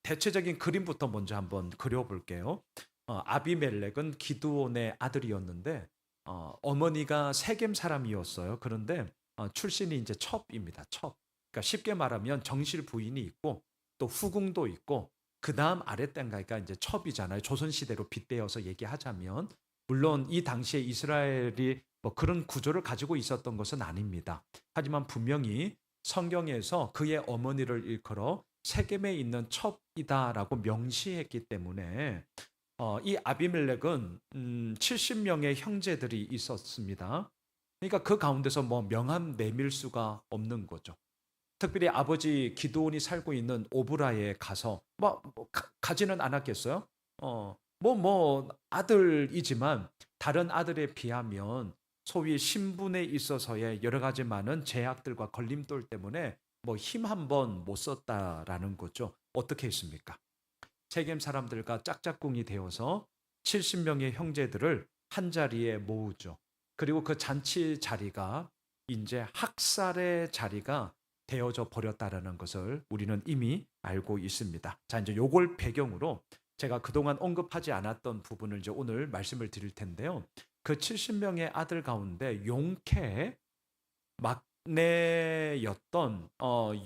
대체적인 그림부터 먼저 한번 그려볼게요. 아비멜렉은 기드온의 아들이었는데 어머니가 세겜 사람이었어요. 그런데 출신이 이제 첩입니다. 첩. 그러니까 쉽게 말하면 정실 부인이 있고 또 후궁도 있고 그 다음 아랫단계가 이제 첩이잖아요. 조선 시대로 빗대어서 얘기하자면 물론 이 당시에 이스라엘이 뭐 그런 구조를 가지고 있었던 것은 아닙니다. 하지만 분명히 성경에서 그의 어머니를 일컬어 세겜에 있는 첩이다라고 명시했기 때문에 이 아비멜렉은 70명의 형제들이 있었습니다. 그러니까 그 가운데서 뭐 명함 내밀 수가 없는 거죠. 특별히 아버지 기드온이 살고 있는 오브라에 가서 가지는 않았겠어요? 아들이지만 다른 아들에 비하면 소위 신분에 있어서의 여러 가지 많은 제약들과 걸림돌 때문에 뭐 힘 한 번 못 썼다라는 거죠. 어떻게 했습니까? 세겜 사람들과 짝짝꿍이 되어서 70명의 형제들을 한 자리에 모으죠. 그리고 그 잔치 자리가 이제 학살의 자리가 되어져 버렸다라는 것을 우리는 이미 알고 있습니다. 자, 이제 요걸 배경으로 제가 그동안 언급하지 않았던 부분을 이제 오늘 말씀을 드릴 텐데요. 그 70명의 아들 가운데 용케 막내였던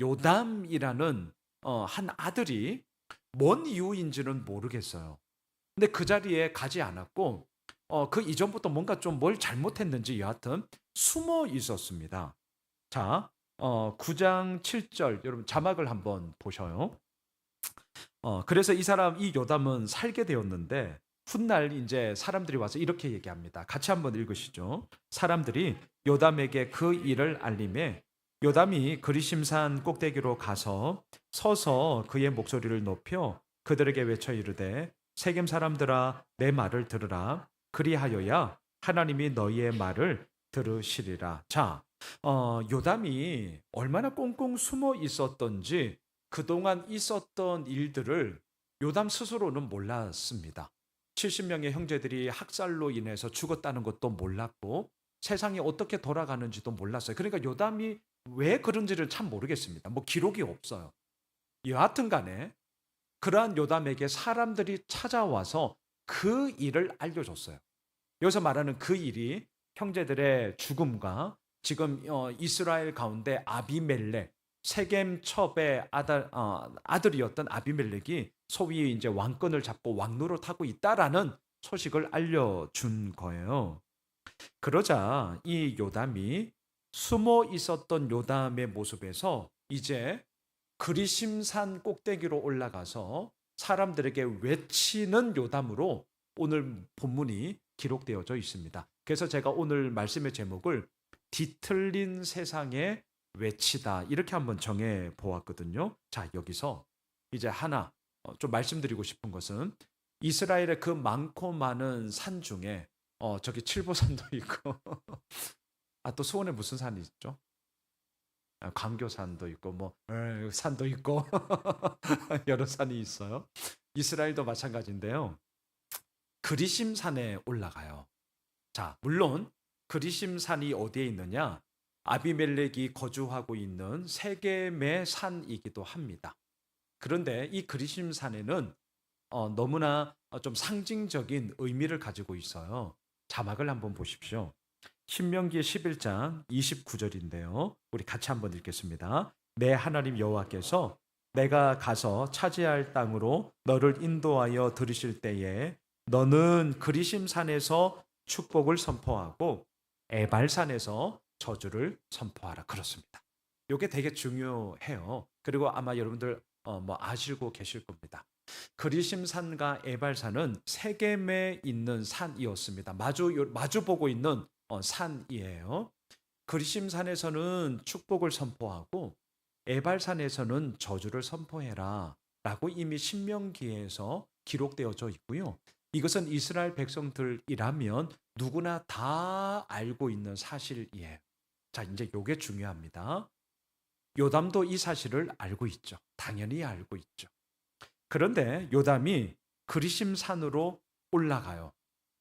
요담이라는 한 아들이 뭔 이유인지는 모르겠어요. 근데 그 자리에 가지 않았고 그 이전부터 뭔가 좀 뭘 잘못했는지 여하튼 숨어 있었습니다. 자, 9장 7절 여러분 자막을 한번 보셔요. 그래서 이 요담은 살게 되었는데 훗날 이제 사람들이 와서 이렇게 얘기합니다. 같이 한번 읽으시죠. 사람들이 요담에게 그 일을 알림해 요담이 그리심산 꼭대기로 가서 서서 그의 목소리를 높여 그들에게 외쳐 이르되 세겜 사람들아 내 말을 들으라 그리하여야 하나님이 너희의 말을 들으시리라. 자, 요담이 얼마나 꽁꽁 숨어 있었던지 그동안 있었던 일들을 요담 스스로는 몰랐습니다. 70명의 형제들이 학살로 인해서 죽었다는 것도 몰랐고 세상이 어떻게 돌아가는지도 몰랐어요. 그러니까 요담이 왜 그런지를 참 모르겠습니다. 뭐 기록이 없어요. 여하튼 간에 그러한 요담에게 사람들이 찾아와서 그 일을 알려줬어요. 여기서 말하는 그 일이 형제들의 죽음과 지금 이스라엘 가운데 아비멜렉 세겜 첩의 아들이었던 아비멜렉이 소위 이제 왕권을 잡고 왕노릇하고 있다라는 소식을 알려준 거예요. 그러자 이 요담이 숨어 있었던 요담의 모습에서 이제 그리심산 꼭대기로 올라가서 사람들에게 외치는 요담으로 오늘 본문이 기록되어져 있습니다. 그래서 제가 오늘 말씀의 제목을 뒤틀린 세상에 외치다 이렇게 한번 정해 보았거든요. 자, 여기서 이제 하나 좀 말씀드리고 싶은 것은 이스라엘의 그 많고 많은 산 중에 저기 칠보산도 있고 또 수원에 무슨 산이 있죠? 광교산도 있고 산도 있고 여러 산이 있어요. 이스라엘도 마찬가지인데요. 그리심산에 올라가요. 자, 물론 그리심산이 어디에 있느냐? 아비멜렉이 거주하고 있는 세겜의 산이기도 합니다. 그런데 이 그리심산에는 너무나 좀 상징적인 의미를 가지고 있어요. 자막을 한번 보십시오. 신명기 11장 29절인데요. 우리 같이 한번 읽겠습니다. 내 하나님 여호와께서 내가 가서 차지할 땅으로 너를 인도하여 들으실 때에 너는 그리심 산에서 축복을 선포하고 에발산에서 저주를 선포하라. 그렇습니다. 이게 되게 중요해요. 그리고 아마 여러분들 아시고 계실 겁니다. 그리심산과 에발산은 세겜에 있는 산이었습니다. 마주 보고 있는 산이에요. 그리심산에서는 축복을 선포하고 에발산에서는 저주를 선포해라 라고 이미 신명기에서 기록되어져 있고요. 이것은 이스라엘 백성들이라면 누구나 다 알고 있는 사실이에요. 자, 이제 요게 중요합니다. 요담도 이 사실을 알고 있죠. 당연히 알고 있죠. 그런데 요담이 그리심산으로 올라가요.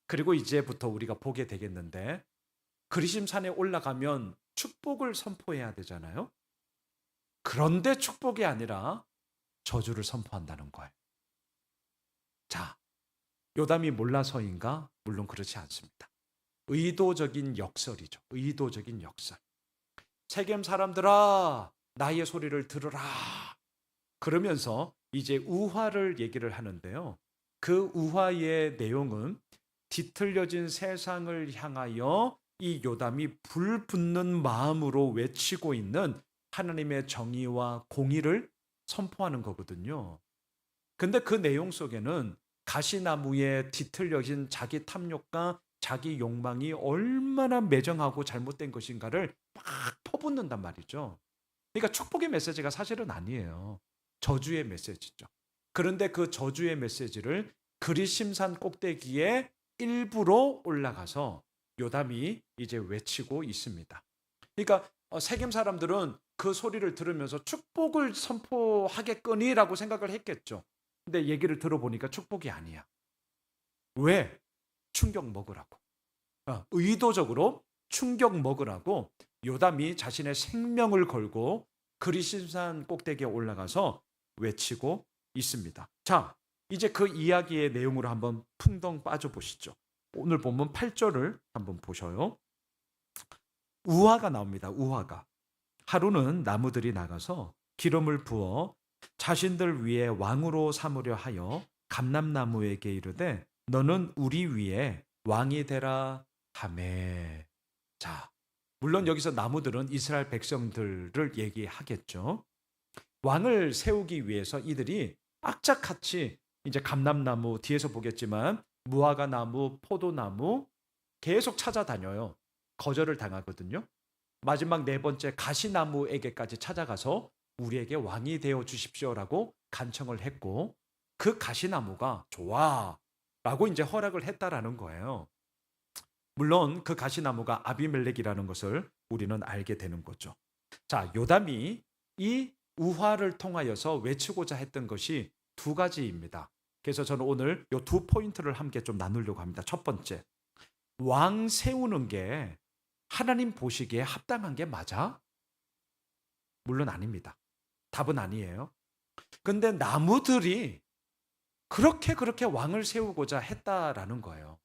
그리고 이제부터 우리가 보게 되겠는데 그리심산에 올라가면 축복을 선포해야 되잖아요. 그런데 축복이 아니라 저주를 선포한다는 거예요. 자, 요담이 몰라서인가? 물론 그렇지 않습니다. 의도적인 역설이죠. 의도적인 역설. 세겜 사람들아, 나의 소리를 들으라. 그러면서 이제 우화를 얘기를 하는데요. 그 우화의 내용은 뒤틀려진 세상을 향하여 이 요담이 불붙는 마음으로 외치고 있는 하나님의 정의와 공의를 선포하는 거거든요. 근데 그 내용 속에는 가시나무에 뒤틀려진 자기 탐욕과 자기 욕망이 얼마나 매정하고 잘못된 것인가를 막 퍼붓는단 말이죠. 그러니까 축복의 메시지가 사실은 아니에요. 저주의 메시지죠. 그런데 그 저주의 메시지를 그리심산 꼭대기에 일부러 올라가서 요담이 이제 외치고 있습니다. 그러니까 세겜 사람들은 그 소리를 들으면서 축복을 선포하겠거니라고 생각을 했겠죠. 근데 얘기를 들어보니까 축복이 아니야. 왜? 충격 먹으라고. 의도적으로 충격 먹으라고 요담이 자신의 생명을 걸고 그리심산 꼭대기에 올라가서 외치고 있습니다. 자, 이제 그 이야기의 내용으로 한번 풍덩 빠져보시죠. 오늘 본문 8절을 한번 보셔요. 우화가 나옵니다. 우화가. 하루는 나무들이 나가서 기름을 부어 자신들 위에 왕으로 삼으려 하여 감람나무에게 이르되 너는 우리 위에 왕이 되라 하매. 자, 물론 여기서 나무들은 이스라엘 백성들을 얘기하겠죠. 왕을 세우기 위해서 이들이 악착같이 이제 감람나무 뒤에서 보겠지만 무화과 나무, 포도나무 계속 찾아다녀요. 거절을 당하거든요. 마지막 네 번째 가시나무에게까지 찾아가서 우리에게 왕이 되어 주십시오라고 간청을 했고 그 가시나무가 좋아 라고 이제 허락을 했다라는 거예요. 물론 그 가시나무가 아비멜렉이라는 것을 우리는 알게 되는 거죠. 자, 요담이 이 우화를 통하여서 외치고자 했던 것이 두 가지입니다. 그래서 저는 오늘 이 두 포인트를 함께 좀 나누려고 합니다. 첫 번째, 왕 세우는 게 하나님 보시기에 합당한 게 맞아? 물론 아닙니다. 답은 아니에요. 근데 나무들이 그렇게 왕을 세우고자 했다라는 거예요.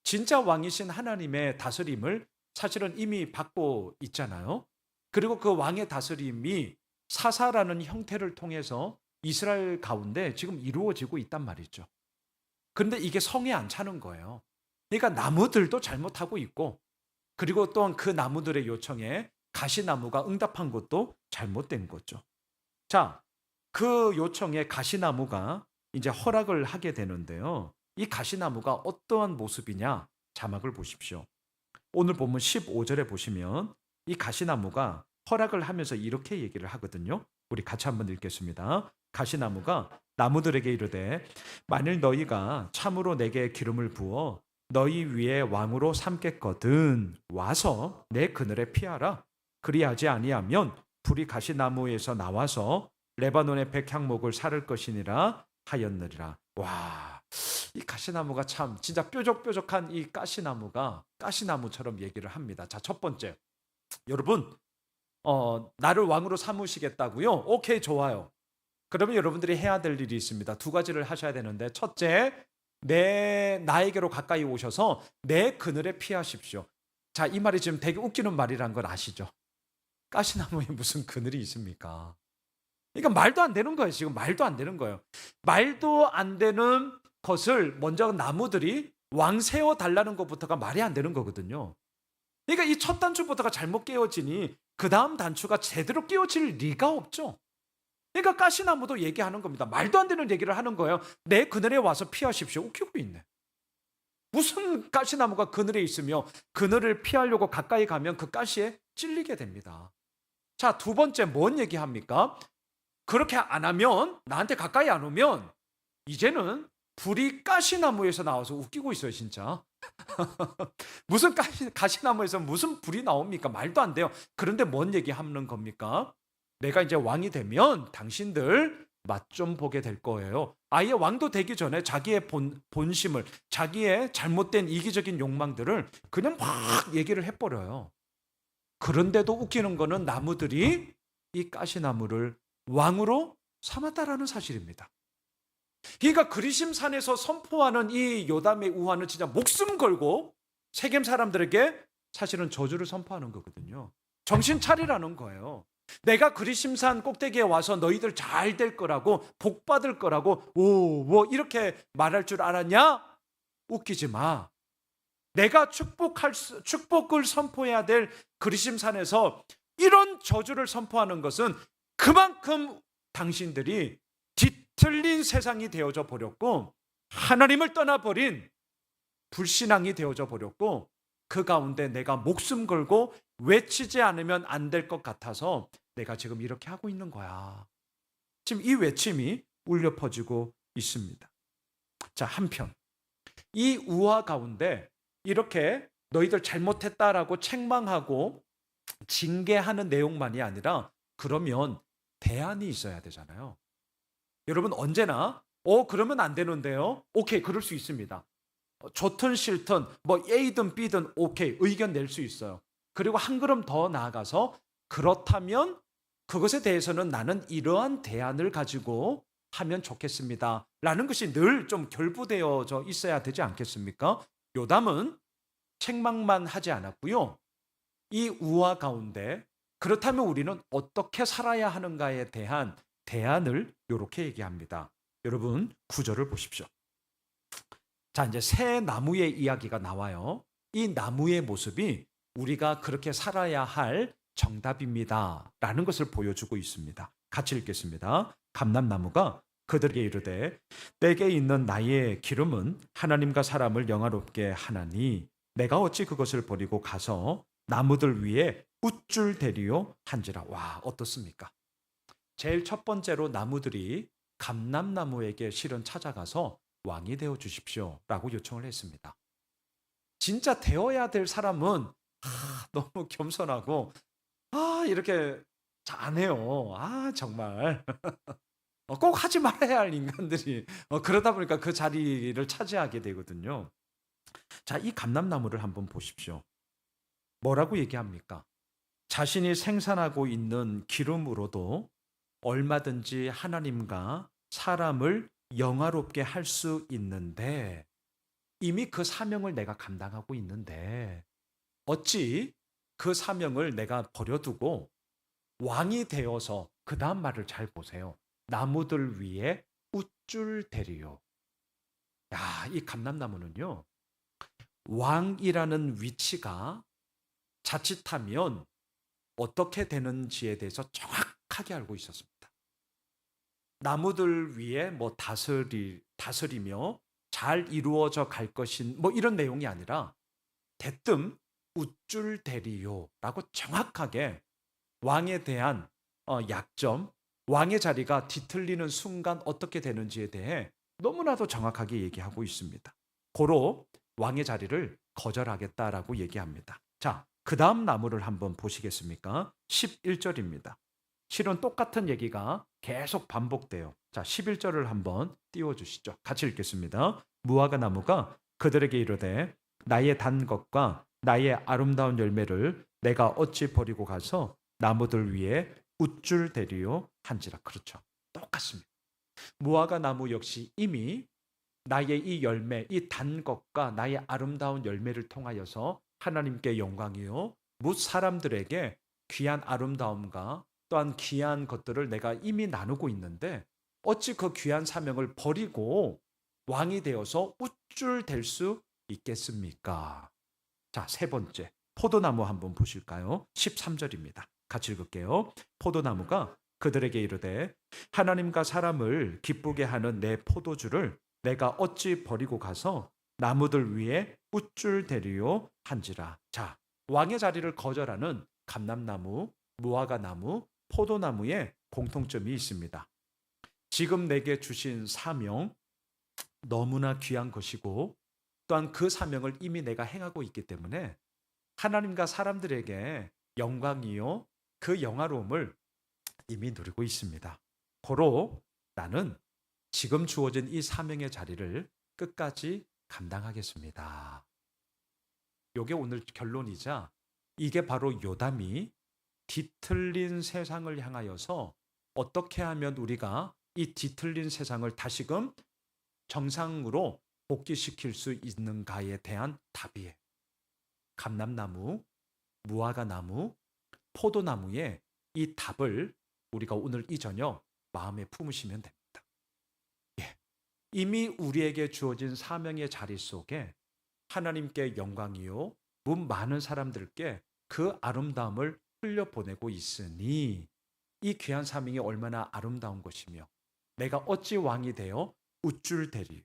진짜 왕이신 하나님의 다스림을 사실은 이미 받고 있잖아요. 그리고 그 왕의 다스림이 사사라는 형태를 통해서 이스라엘 가운데 지금 이루어지고 있단 말이죠. 그런데 이게 성에 안 차는 거예요. 그러니까 나무들도 잘못하고 있고 그리고 또한 그 나무들의 요청에 가시나무가 응답한 것도 잘못된 거죠. 자, 그 요청에 가시나무가 이제 허락을 하게 되는데요. 이 가시나무가 어떠한 모습이냐? 자막을 보십시오. 오늘 본문 15절에 보시면 이 가시나무가 허락을 하면서 이렇게 얘기를 하거든요. 우리 같이 한번 읽겠습니다. 가시나무가 나무들에게 이르되 만일 너희가 참으로 내게 기름을 부어 너희 위에 왕으로 삼겠거든 와서 내 그늘에 피하라. 그리하지 아니하면 불이 가시나무에서 나와서 레바논의 백향목을 사를 것이니라 하였느니라. 와, 이 가시나무가 참 진짜 뾰족뾰족한 이 가시나무가 가시나무처럼 얘기를 합니다. 자, 첫 번째, 여러분 나를 왕으로 삼으시겠다고요? 오케이, 좋아요. 그러면 여러분들이 해야 될 일이 있습니다. 두 가지를 하셔야 되는데 첫째, 나에게로 가까이 오셔서 내 그늘에 피하십시오. 자, 이 말이 지금 되게 웃기는 말이란 걸 아시죠? 가시나무에 무슨 그늘이 있습니까? 그러니까 말도 안 되는 거예요. 지금 말도 안 되는 거예요. 말도 안 되는 것을 먼저 나무들이 왕 세워 달라는 것부터가 말이 안 되는 거거든요. 그러니까 이 첫 단추부터가 잘못 깨어지니 그 다음 단추가 제대로 깨어질 리가 없죠. 그러니까 가시나무도 얘기하는 겁니다. 말도 안 되는 얘기를 하는 거예요. 내 그늘에 와서 피하십시오. 웃기고 있네. 무슨 가시나무가 그늘에 있으며 그늘을 피하려고 가까이 가면 그 가시에 찔리게 됩니다. 자, 두 번째 뭔 얘기합니까? 그렇게 안 하면, 나한테 가까이 안 오면 이제는 불이 가시나무에서 나와서 웃기고 있어요, 진짜. 무슨 가시나무에서 무슨 불이 나옵니까? 말도 안 돼요. 그런데 뭔 얘기하는 겁니까? 내가 이제 왕이 되면 당신들 맛 좀 보게 될 거예요. 아예 왕도 되기 전에 자기의 본심을, 자기의 잘못된 이기적인 욕망들을 그냥 막 얘기를 해버려요. 그런데도 웃기는 거는 나무들이 이 가시나무를 왕으로 삼았다라는 사실입니다. 그러니까 그리심산에서 선포하는 이 요담의 우화는 진짜 목숨 걸고 세겜 사람들에게 사실은 저주를 선포하는 거거든요. 정신 차리라는 거예요. 내가 그리심산 꼭대기에 와서 너희들 잘 될 거라고, 복 받을 거라고, 뭐 이렇게 말할 줄 알았냐? 웃기지 마. 내가 축복을 선포해야 될 그리심산에서 이런 저주를 선포하는 것은 그만큼 당신들이 뒤틀린 세상이 되어져 버렸고, 하나님을 떠나버린 불신앙이 되어져 버렸고, 그 가운데 내가 목숨 걸고 외치지 않으면 안 될 것 같아서 내가 지금 이렇게 하고 있는 거야. 지금 이 외침이 울려 퍼지고 있습니다. 자, 한편 이 우화 가운데 이렇게 너희들 잘못했다라고 책망하고 징계하는 내용만이 아니라 그러면 대안이 있어야 되잖아요. 여러분 언제나 그러면 안 되는데요. 오케이, 그럴 수 있습니다. 좋든 싫든 뭐 A든 B든 오케이, 의견 낼 수 있어요. 그리고 한 걸음 더 나아가서 그렇다면 그것에 대해서는 나는 이러한 대안을 가지고 하면 좋겠습니다 라는 것이 늘 좀 결부되어져 있어야 되지 않겠습니까? 요담은 책망만 하지 않았고요. 이 우화 가운데 그렇다면 우리는 어떻게 살아야 하는가에 대한 대안을 이렇게 얘기합니다. 여러분 9절을 보십시오. 자, 이제 새 나무의 이야기가 나와요. 이 나무의 모습이 우리가 그렇게 살아야 할 정답입니다 라는 것을 보여주고 있습니다. 같이 읽겠습니다. 감람나무가 그들에게 이르되 내게 있는 나의 기름은 하나님과 사람을 영화롭게 하나니 내가 어찌 그것을 버리고 가서 나무들 위에 웃줄 대리요 한지라. 와, 어떻습니까? 제일 첫 번째로 나무들이 감람나무에게 실은 찾아가서 왕이 되어 주십시오 라고 요청을 했습니다. 진짜 되어야 될 사람은 너무 겸손하고 이렇게 안 해요. 정말 꼭 하지 말아야 할 인간들이 그러다 보니까 그 자리를 차지하게 되거든요. 자, 이 감람나무를 한번 보십시오. 뭐라고 얘기합니까? 자신이 생산하고 있는 기름으로도 얼마든지 하나님과 사람을 영화롭게 할 수 있는데 이미 그 사명을 내가 감당하고 있는데 어찌 그 사명을 내가 버려두고 왕이 되어서 그 다음 말을 잘 보세요. 나무들 위에 웃줄 대리요. 야, 이 감람나무는요, 왕이라는 위치가 자칫하면 어떻게 되는지에 대해서 정확하게 알고 있었습니다. 나무들 위에 뭐 다스리며 잘 이루어져 갈 것인 뭐 이런 내용이 아니라 대뜸 웃줄 대리요라고 정확하게 왕에 대한 약점, 왕의 자리가 뒤틀리는 순간 어떻게 되는지에 대해 너무나도 정확하게 얘기하고 있습니다. 고로 왕의 자리를 거절하겠다라고 얘기합니다. 자, 그 다음 나무를 한번 보시겠습니까? 11절입니다. 실은 똑같은 얘기가 계속 반복돼요. 자, 11절을 한번 띄워주시죠. 같이 읽겠습니다. 무화과 나무가 그들에게 이르되 나의 단 것과 나의 아름다운 열매를 내가 어찌 버리고 가서 나무들 위에 웃줄 대리요 한지라. 그렇죠. 똑같습니다. 무화과 나무 역시 이미 나의 이 열매, 이 단 것과 나의 아름다운 열매를 통하여서 하나님께 영광이요 뭇 사람들에게 귀한 아름다움과 또한 귀한 것들을 내가 이미 나누고 있는데 어찌 그 귀한 사명을 버리고 왕이 되어서 웃줄 될 수 있겠습니까? 자, 세 번째 포도나무 한번 보실까요? 13절입니다. 같이 읽을게요. 포도나무가 그들에게 이르되 하나님과 사람을 기쁘게 하는 내 포도주를 내가 어찌 버리고 가서 나무들 위에 웃줄 대리요 한지라. 자, 왕의 자리를 거절하는 감람나무, 무화과 나무, 포도나무에 공통점이 있습니다. 지금 내게 주신 사명 너무나 귀한 것이고 또한 그 사명을 이미 내가 행하고 있기 때문에 하나님과 사람들에게 영광이요 그 영화로움을 이미 누리고 있습니다. 고로 나는 지금 주어진 이 사명의 자리를 끝까지 감당하겠습니다. 이게 오늘 결론이자 이게 바로 요담이 뒤틀린 세상을 향하여서 어떻게 하면 우리가 이 뒤틀린 세상을 다시금 정상으로 복귀시킬 수 있는가에 대한 답이에요. 감람나무, 무화과나무, 포도나무의 이 답을 우리가 오늘 이 저녁 마음에 품으시면 됩니다. 예. 이미 우리에게 주어진 사명의 자리 속에 하나님께 영광이요 문 많은 사람들께 그 아름다움을 흘려보내고 있으니 이 귀한 사명이 얼마나 아름다운 것이며 내가 어찌 왕이 되어 우쭐대리요.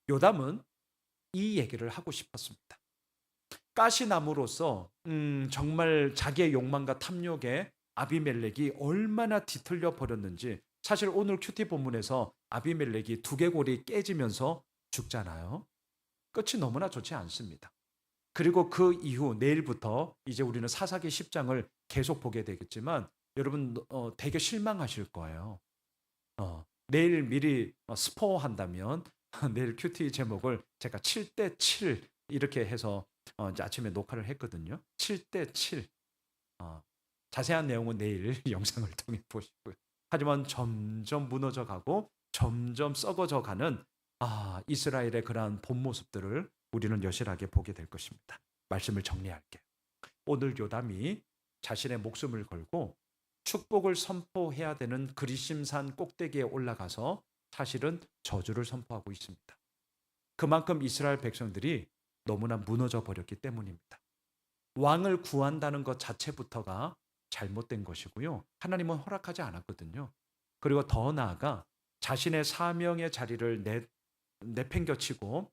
요담은 이 얘기를 하고 싶었습니다. 가시나무로서 정말 자기의 욕망과 탐욕에 아비멜렉이 얼마나 뒤틀려 버렸는지, 사실 오늘 큐티 본문에서 아비멜렉이 두개골이 깨지면서 죽잖아요. 끝이 너무나 좋지 않습니다. 그리고 그 이후 내일부터 이제 우리는 사사기 10장을 계속 보게 되겠지만 여러분 되게 실망하실 거예요. 내일 미리 스포한다면 내일 큐티 제목을 제가 7대 7 이렇게 해서 이제 아침에 녹화를 했거든요. 7대 7. 자세한 내용은 내일 영상을 통해 보시고요. 하지만 점점 무너져 가고 점점 썩어져 가는 이스라엘의 그러한 본 모습들을 우리는 여실하게 보게 될 것입니다. 말씀을 정리할게요. 오늘 요담이 자신의 목숨을 걸고 축복을 선포해야 되는 그리심산 꼭대기에 올라가서 사실은 저주를 선포하고 있습니다. 그만큼 이스라엘 백성들이 너무나 무너져 버렸기 때문입니다. 왕을 구한다는 것 자체부터가 잘못된 것이고요. 하나님은 허락하지 않았거든요. 그리고 더 나아가 자신의 사명의 자리를 내팽겨치고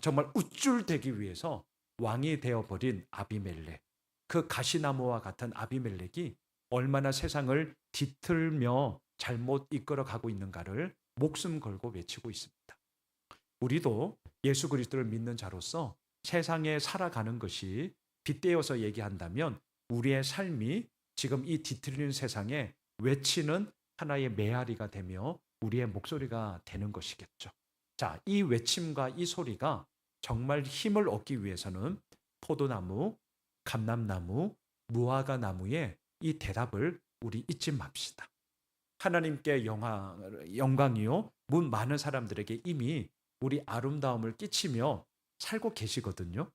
정말 우쭐대기 위해서 왕이 되어버린 아비멜렉, 그 가시나무와 같은 아비멜렉이 얼마나 세상을 뒤틀며 잘못 이끌어가고 있는가를 목숨 걸고 외치고 있습니다. 우리도 예수 그리스도를 믿는 자로서 세상에 살아가는 것이 빗대어서 얘기한다면 우리의 삶이 지금 이 뒤틀리는 세상에 외치는 하나의 메아리가 되며 우리의 목소리가 되는 것이겠죠. 자, 이 외침과 이 소리가 정말 힘을 얻기 위해서는 포도나무, 감람나무, 무화과나무의 이 대답을 우리 잊지 맙시다. 하나님께 영광이요 문 많은 사람들에게 이미 우리 아름다움을 끼치며 살고 계시거든요.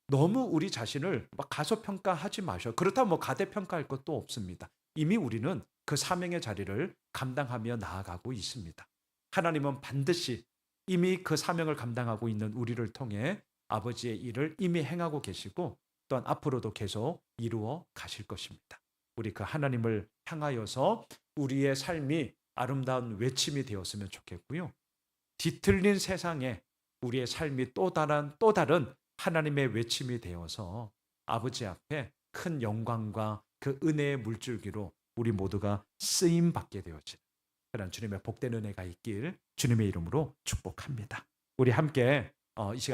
너무 우리 자신을 막 가소평가하지 마셔. 그렇다면 뭐 가대평가할 것도 없습니다. 이미 우리는 그 사명의 자리를 감당하며 나아가고 있습니다. 하나님은 반드시 이미 그 사명을 감당하고 있는 우리를 통해 아버지의 일을 이미 행하고 계시고 또한 앞으로도 계속 이루어 가실 것입니다. 우리 그 하나님을 향하여서 우리의 삶이 아름다운 외침이 되었으면 좋겠고요. 뒤틀린 세상에 우리의 삶이 또 다른 하나님의 외침이 되어서 아버지 앞에 큰 영광과 그 은혜의 물줄기로 우리 모두가 쓰임 받게 되어지는 그런 주님의 복된 은혜가 있길 주님의 이름으로 축복합니다. 우리 함께 이 시간